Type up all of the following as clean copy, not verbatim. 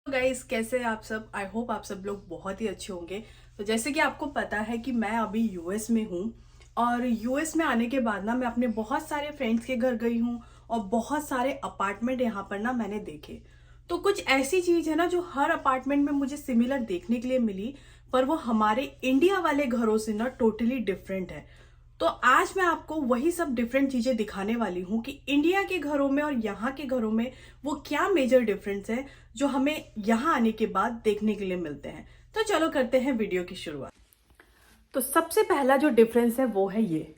Guys, कैसे हैं आप सब। आई होप आप सब लोग बहुत ही अच्छे होंगे। तो जैसे कि आपको पता है कि मैं अभी यूएस में हूँ और यूएस में आने के बाद ना मैं अपने बहुत सारे फ्रेंड्स के घर गई हूँ और बहुत सारे अपार्टमेंट यहाँ पर ना मैंने देखे। तो कुछ ऐसी चीज है ना जो हर अपार्टमेंट में मुझे सिमिलर देखने के लिए मिली, पर वो हमारे इंडिया वाले घरों से ना टोटली डिफरेंट है। तो आज मैं आपको वही सब डिफरेंट चीजें दिखाने वाली हूँ कि इंडिया के घरों में और यहाँ के घरों में वो क्या मेजर डिफरेंस है जो हमें यहाँ आने के बाद देखने के लिए मिलते हैं। तो चलो करते हैं वीडियो की शुरुआत। तो सबसे पहला जो डिफरेंस है वो है ये।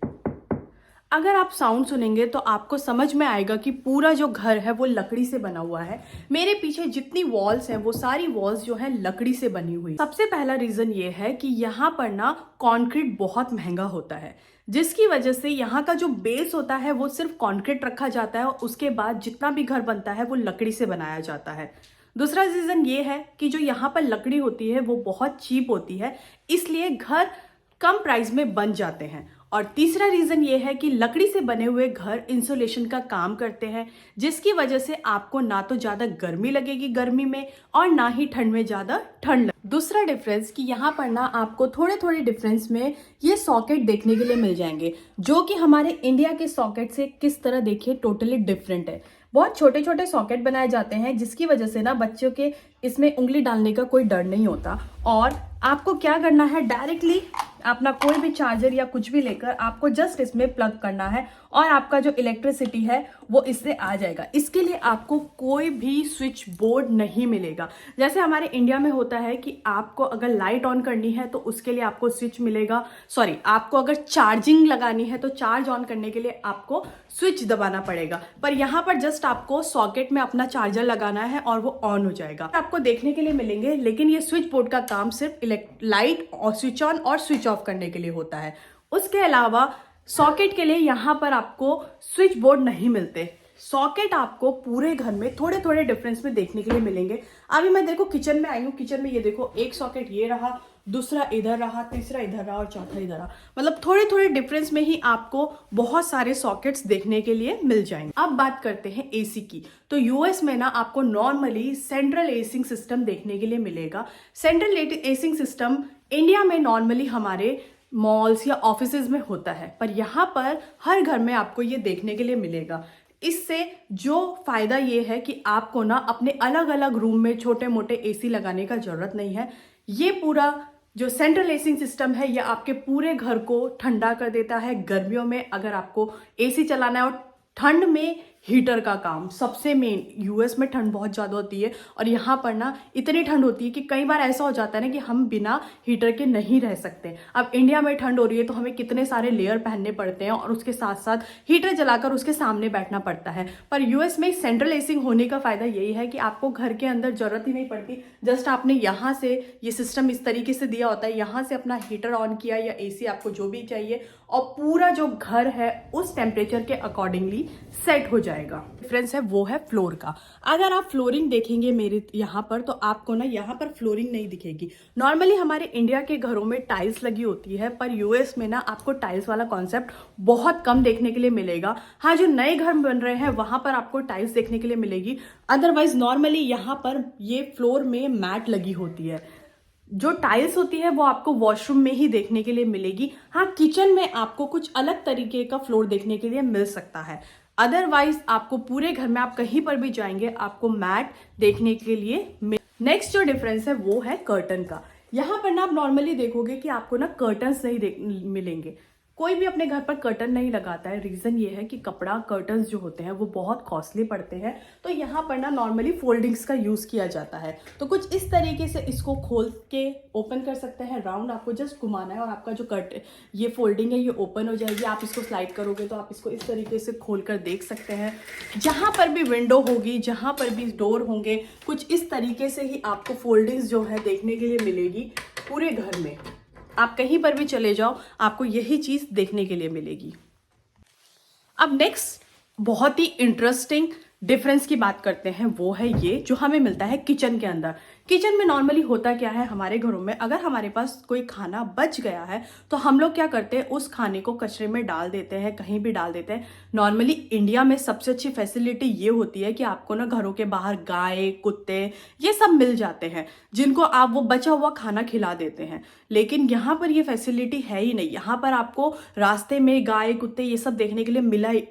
अगर आप साउंड सुनेंगे तो आपको समझ में आएगा कि पूरा जो घर है वो लकड़ी से बना हुआ है। मेरे पीछे जितनी वॉल्स हैं वो सारी वॉल्स जो है लकड़ी से बनी हुई। सबसे पहला रीजन ये है कि यहाँ पर ना कंक्रीट बहुत महंगा होता है, जिसकी वजह से यहाँ का जो बेस होता है वो सिर्फ कंक्रीट रखा जाता है और उसके बाद जितना भी घर बनता है वो लकड़ी से बनाया जाता है। दूसरा रीजन ये है कि जो यहाँ पर लकड़ी होती है वो बहुत चीप होती है, इसलिए घर कम प्राइस में बन जाते हैं। और तीसरा रीजन ये है कि लकड़ी से बने हुए घर इंसुलेशन का काम करते हैं, जिसकी वजह से आपको ना तो ज्यादा गर्मी लगेगी गर्मी में और ना ही ठंड में ज्यादा ठंड। दूसरा डिफरेंस कि यहाँ पर ना आपको थोड़े थोड़े डिफरेंस में ये सॉकेट देखने के लिए मिल जाएंगे, जो कि हमारे इंडिया के सॉकेट से किस तरह देखिए टोटली डिफरेंट है। बहुत छोटे छोटे सॉकेट बनाए जाते हैं, जिसकी वजह से ना बच्चों के इसमें उंगली डालने का कोई डर नहीं होता। और आपको क्या करना है, डायरेक्टली अपना कोई भी चार्जर या कुछ भी लेकर आपको जस्ट इसमें प्लग करना है और आपका जो इलेक्ट्रिसिटी है वो इससे आ जाएगा। इसके लिए आपको कोई भी स्विच बोर्ड नहीं मिलेगा। जैसे हमारे इंडिया में होता है कि आपको अगर लाइट ऑन करनी है तो उसके लिए आपको स्विच मिलेगा, सॉरी आपको अगर चार्जिंग लगानी है तो चार्ज ऑन करने के लिए आपको स्विच दबाना पड़ेगा। पर यहाँ पर जस्ट आपको सॉकेट में अपना चार्जर लगाना है और वो ऑन हो जाएगा। आपको देखने के लिए मिलेंगे, लेकिन ये स्विच बोर्ड का काम सिर्फ लाइट और स्विच ऑन और स्विच ऑफ करने के लिए होता है। उसके अलावा सॉकेट के लिए यहाँ पर आपको स्विच बोर्ड नहीं मिलते। सॉकेट आपको पूरे घर में थोड़े थोड़े डिफरेंस में देखने के लिए मिलेंगे। अभी मैं देखो किचन में आई हूँ, किचन में ये देखो एक सॉकेट ये रहा, दूसरा इधर रहा, तीसरा इधर रहा और चौथा इधर रहा। मतलब थोड़े थोड़े डिफरेंस में ही आपको बहुत सारे सॉकेट्स देखने के लिए मिल जाएंगे। अब बात करते हैं एसी की। तो यूएस में ना आपको नॉर्मली सेंट्रल एसिंग सिस्टम देखने के लिए मिलेगा। सेंट्रल एसिंग सिस्टम इंडिया में नॉर्मली हमारे मॉल्स या ऑफिसेज में होता है, पर यहाँ पर हर घर में आपको ये देखने के लिए मिलेगा। इससे जो फायदा ये है कि आपको ना अपने अलग अलग रूम में छोटे मोटे एसी लगाने का जरूरत नहीं है। ये पूरा जो सेंट्रल एसिंग सिस्टम है ये आपके पूरे घर को ठंडा कर देता है। गर्मियों में अगर आपको एसी चलाना है और ठंड में हीटर का काम सबसे मेन। यूएस में ठंड बहुत ज़्यादा होती है और यहाँ पर ना इतनी ठंड होती है कि कई बार ऐसा हो जाता है ना कि हम बिना हीटर के नहीं रह सकते। अब इंडिया में ठंड हो रही है तो हमें कितने सारे लेयर पहनने पड़ते हैं और उसके साथ साथ हीटर जलाकर उसके सामने बैठना पड़ता है। पर यूएस में सेंट्रल एसिंग होने का फायदा यही है कि आपको घर के अंदर जरूरत ही नहीं पड़ती। जस्ट आपने यहाँ से ये सिस्टम इस तरीके से दिया होता है, यहाँ से अपना हीटर ऑन किया या एसी आपको जो भी चाहिए और पूरा जो घर है उस टेम्परेचर के अकॉर्डिंगली सेट हो जाएगा। डिफरेंस है वो है फ्लोर का। अगर आप फ्लोरिंग देखेंगे मेरे यहाँ पर तो आपको ना यहाँ पर फ्लोरिंग नहीं दिखेगी। नॉर्मली हमारे इंडिया के घरों में टाइल्स लगी होती है, पर यूएस में ना आपको टाइल्स वाला कॉन्सेप्ट बहुत कम देखने के लिए मिलेगा। हाँ, जो नए घर बन रहे हैं वहां पर आपको टाइल्स देखने के लिए मिलेगी। अदरवाइज नॉर्मली यहाँ पर ये फ्लोर में मैट लगी होती है। जो टाइल्स होती है वो आपको वॉशरूम में ही देखने के लिए मिलेगी। हाँ, किचन में आपको कुछ अलग तरीके का फ्लोर देखने के लिए मिल सकता है। अदरवाइज आपको पूरे घर में आप कहीं पर भी जाएंगे आपको मैट देखने के लिए। नेक्स्ट जो डिफरेंस है वो है कर्टन का। यहाँ पर ना आप नॉर्मली देखोगे कि आपको ना कर्टन्स नहीं मिलेंगे। कोई भी अपने घर पर कर्टन नहीं लगाता है। रीजन ये है कि कपड़ा कर्टन्स जो होते हैं वो बहुत कॉस्टली पड़ते हैं, तो यहाँ पर ना नॉर्मली फोल्डिंग्स का यूज किया जाता है। तो कुछ इस तरीके से इसको खोल के ओपन कर सकते हैं। राउंड आपको जस्ट घुमाना है और आपका जो ये फोल्डिंग है ये ओपन हो जाएगी। आप इसको स्लाइड करोगे तो आप इसको इस तरीके से खोल कर देख सकते हैं। जहां पर भी विंडो होगी, जहां पर भी डोर होंगे, कुछ इस तरीके से ही आपको फोल्डिंग्स जो है देखने के लिए मिलेगी। पूरे घर में आप कहीं पर भी चले जाओ आपको यही चीज देखने के लिए मिलेगी। अब नेक्स्ट बहुत ही इंटरेस्टिंग डिफरेंस की बात करते हैं वो है ये जो हमें मिलता है किचन के अंदर। किचन में नॉर्मली होता क्या है, हमारे घरों में अगर हमारे पास कोई खाना बच गया है तो हम लोग क्या करते हैं, उस खाने को कचरे में डाल देते हैं, कहीं भी डाल देते हैं। नॉर्मली इंडिया में सबसे अच्छी फैसिलिटी ये होती है कि आपको ना घरों के बाहर गाय कुत्ते ये सब मिल जाते हैं जिनको आप वो बचा हुआ खाना खिला देते हैं। लेकिन यहाँ पर ये फैसिलिटी है ही नहीं। यहाँ पर आपको रास्ते में गाय कुत्ते ये सब देखने के लिए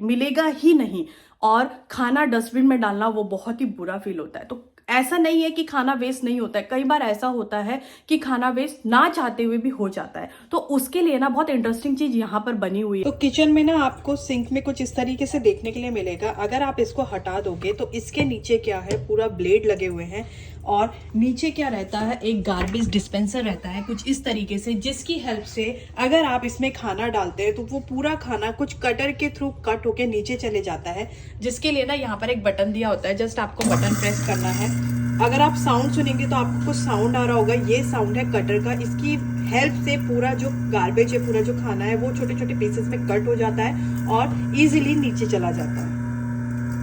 मिलेगा ही नहीं। और खाना डस्टबिन में डालना वो बहुत ही बुरा फील होता है। तो ऐसा नहीं है कि खाना वेस्ट नहीं होता है, कई बार ऐसा होता है कि खाना वेस्ट ना चाहते हुए भी हो जाता है। तो उसके लिए ना बहुत इंटरेस्टिंग चीज यहाँ पर बनी हुई है। तो किचन में ना आपको सिंक में कुछ इस तरीके से देखने के लिए मिलेगा। अगर आप इसको हटा दोगे तो इसके नीचे क्या है, पूरा ब्लेड लगे हुए हैं और नीचे क्या रहता है, एक गार्बेज डिस्पेंसर रहता है कुछ इस तरीके से, जिसकी हेल्प से अगर आप इसमें खाना डालते हैं तो वो पूरा खाना कुछ कटर के थ्रू कट होके नीचे चले जाता है। जिसके लिए ना यहाँ पर एक बटन दिया होता है, जस्ट आपको बटन प्रेस करना है। अगर आप साउंड सुनेंगे तो आपको कुछ साउंड आ रहा होगा, ये साउंड है कटर का। इसकी हेल्प से पूरा जो गार्बेज है, पूरा जो खाना है वो छोटे छोटे पीसेस में कट हो जाता है और इजीली नीचे चला जाता है।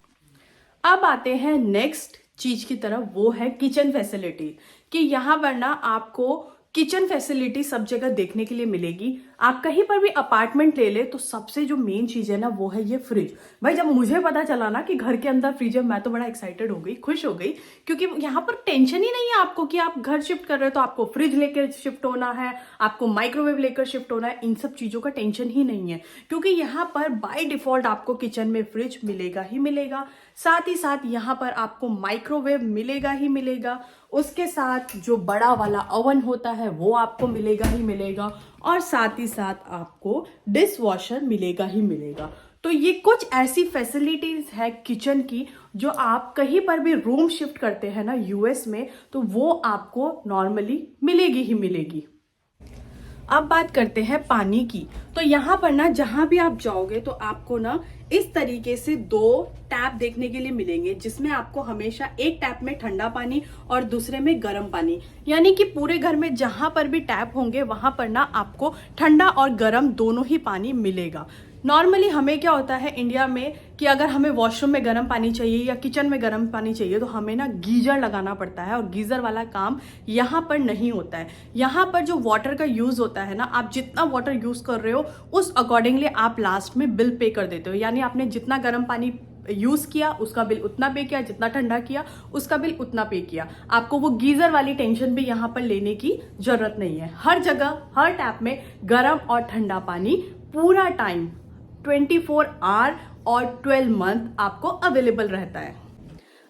अब आते हैं नेक्स्ट चीज की तरफ, वो है किचन फैसिलिटी। कि यहाँ पर ना आपको किचन फैसिलिटी सब जगह देखने के लिए मिलेगी। आप कहीं पर भी अपार्टमेंट ले ले तो सबसे जो मेन चीज है ना वो है ये फ्रिज। भाई जब मुझे पता चला ना कि घर के अंदर फ्रिज है, मैं तो बड़ा एक्साइटेड हो गई, खुश हो गई। क्योंकि यहाँ पर टेंशन ही नहीं है आपको कि आप घर शिफ्ट कर रहे हो तो आपको फ्रिज लेकर शिफ्ट होना है, आपको माइक्रोवेव लेकर शिफ्ट होना है। इन सब चीजों का टेंशन ही नहीं है, क्योंकि यहाँ पर बाय डिफॉल्ट आपको किचन में फ्रिज मिलेगा ही मिलेगा। साथ ही साथ यहाँ पर आपको माइक्रोवेव मिलेगा ही मिलेगा। उसके साथ जो बड़ा वाला ओवन होता है वो आपको मिलेगा ही मिलेगा। और साथ ही साथ आपको डिश वॉशर मिलेगा ही मिलेगा। तो ये कुछ ऐसी फैसिलिटीज है किचन की जो आप कहीं पर भी रूम शिफ्ट करते हैं ना यूएस में, तो वो आपको नॉर्मली मिलेगी ही मिलेगी। अब बात करते हैं पानी की। तो यहाँ पर ना जहां भी आप जाओगे तो आपको ना इस तरीके से 2 टैप देखने के लिए मिलेंगे, जिसमें आपको हमेशा एक टैप में ठंडा पानी और दूसरे में गर्म पानी, यानी कि पूरे घर में जहां पर भी टैप होंगे वहां पर ना आपको ठंडा और गर्म दोनों ही पानी मिलेगा। नॉर्मली हमें क्या होता है इंडिया में कि अगर हमें वॉशरूम में गर्म पानी चाहिए या किचन में गर्म पानी चाहिए तो हमें ना गीजर लगाना पड़ता है, और गीजर वाला काम यहाँ पर नहीं होता है। यहाँ पर जो वाटर का यूज होता है ना, आप जितना वाटर यूज कर रहे हो उस अकॉर्डिंगली आप लास्ट में बिल पे कर देते हो। यानी आपने जितना गर्म पानी यूज किया उसका बिल उतना पे किया, जितना ठंडा किया उसका बिल उतना पे किया। आपको वो गीजर वाली टेंशन भी यहाँ पर लेने की जरूरत नहीं है। हर जगह हर टैप में गर्म और ठंडा पानी पूरा टाइम 24 आवर और 12 मंथ आपको अवेलेबल रहता है।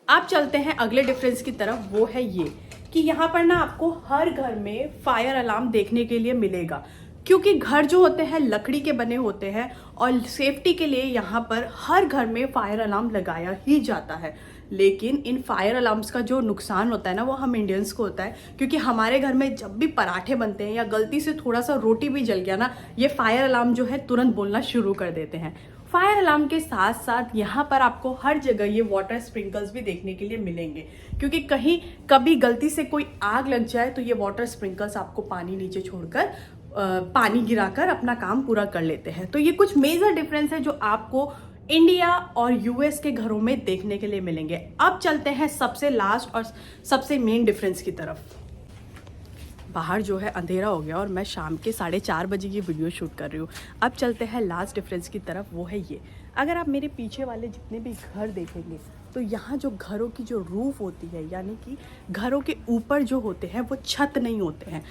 आप चलते हैं अगले डिफरेंस की तरफ, वो है ये कि यहाँ पर ना आपको हर घर में फायर अलार्म देखने के लिए मिलेगा। क्योंकि घर जो होते हैं लकड़ी के बने होते हैं और सेफ्टी के लिए यहाँ पर हर घर में फायर अलार्म लगाया ही जाता है। लेकिन इन फायर अलार्म्स का जो नुकसान होता है ना वो हम इंडियंस को होता है, क्योंकि हमारे घर में जब भी पराठे बनते हैं या गलती से थोड़ा सा रोटी भी जल गया ना, ये फायर अलार्म जो है तुरंत बोलना शुरू कर देते हैं। फायर अलार्म के साथ साथ यहाँ पर आपको हर जगह ये वाटर स्प्रिंकल्स भी देखने के लिए मिलेंगे, क्योंकि कहीं कभी गलती से कोई आग लग जाए तो ये वाटर स्प्रिंकल्स आपको पानी नीचे छोड़कर पानी गिराकर अपना काम पूरा कर लेते हैं। तो ये कुछ मेजर डिफरेंस है जो आपको इंडिया और यूएस के घरों में देखने के लिए मिलेंगे। अब चलते हैं सबसे लास्ट और सबसे मेन डिफरेंस की तरफ। बाहर जो है अंधेरा हो गया और मैं शाम के 4:30 बजे की वीडियो शूट कर रही हूँ। अब चलते हैं लास्ट डिफरेंस की तरफ, वो है ये। अगर आप मेरे पीछे वाले जितने भी घर देखेंगे तो यहाँ जो घरों की जो रूफ होती है, यानी कि घरों के ऊपर जो होते हैं वो छत नहीं होते हैं।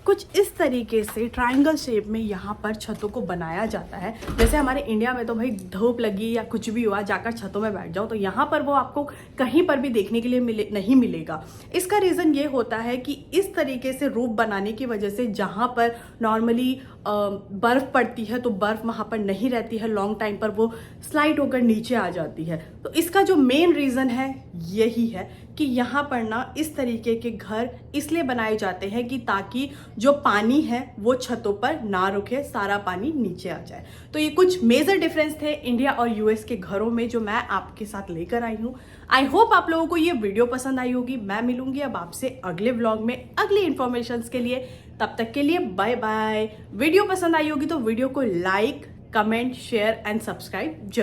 कुछ इस तरीके से ट्रायंगल शेप में यहाँ पर छतों को बनाया जाता है। जैसे हमारे इंडिया में तो भाई धूप लगी या कुछ भी हुआ जाकर छतों में बैठ जाओ, तो यहाँ पर वो आपको कहीं पर भी देखने के लिए नहीं मिलेगा। इसका रीज़न ये होता है कि इस तरीके से रूफ बनाने की वजह से जहाँ पर नॉर्मली बर्फ़ पड़ती है तो बर्फ़ वहाँ पर नहीं रहती है, लॉन्ग टाइम पर वो स्लाइड होकर नीचे आ जाती है। तो इसका जो मेन रीज़न है यही है कि यहाँ पर ना इस तरीके के घर इसलिए बनाए जाते हैं कि ताकि जो पानी है वो छतों पर ना रुके, सारा पानी नीचे आ जाए। तो ये कुछ मेजर डिफरेंस थे इंडिया और यूएस के घरों में जो मैं आपके साथ लेकर आई हूँ। आई होप आप लोगों को ये वीडियो पसंद आई होगी। मैं मिलूंगी अब आपसे अगले व्लॉग में अगली इन्फॉर्मेशन के लिए। तब तक के लिए बाय बाय। वीडियो पसंद आई होगी तो वीडियो को like, comment, share and subscribe जरूर।